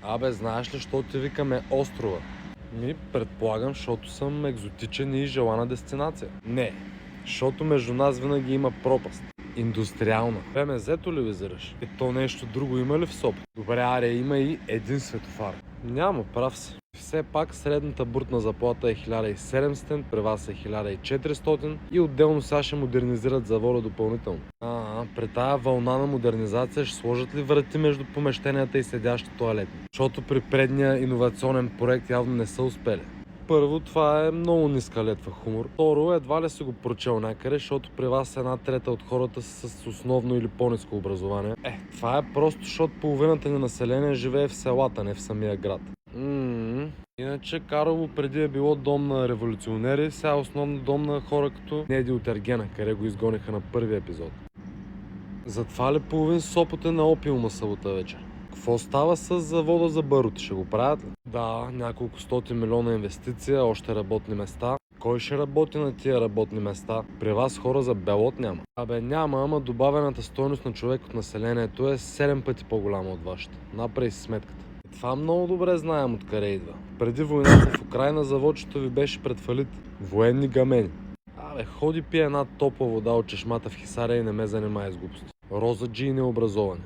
Абе, знаеш ли, що ти викаме острова? Предполагам, защото съм екзотичен и желана дестинация. Не, защото между нас винаги има пропаст. Индустриална. ВМЗ-то ли визираш? То нещо друго има ли в Сопот? Добре, аре, има и един светофар. Няма, прав си. Все пак средната брутна заплата е 1700, при вас е 1400 и отделно сега ще модернизират завода допълнително. При тая вълна на модернизация ще сложат ли врати между помещенията и седящи тоалетни? Защото при предния иновационен проект явно не са успели. Първо, това е много ниска летва хумор. Второ, едва ли си го прочел някъде, защото при вас една трета от хората са с основно или по-ниско образование. Това е просто, защото половината ни население живее в селата, не в самия град. Иначе Карлово преди е било дом на революционери, сега е основно дом на хора като Неди от Ергена, къде го изгониха на първи епизод. Затова ли половин Сопот е на опиума събота вечер? Какво става с завода за барут? Ще го правят ли? Да, няколко стоти милиона инвестиция, още работни места. Кой ще работи на тия работни места? При вас хора за белот няма. Няма, ама добавената стойност на човек от населението е 7 пъти по-голяма от вашата. Направи си сметката. Това много добре знаем откъде идва. Преди войната в Украйна заводчето ви беше пред фалит. Военни гамени. Ходи пие една топла вода от чешмата в Хисаря и не ме занимай с глупости. Роза Джи и необразовани.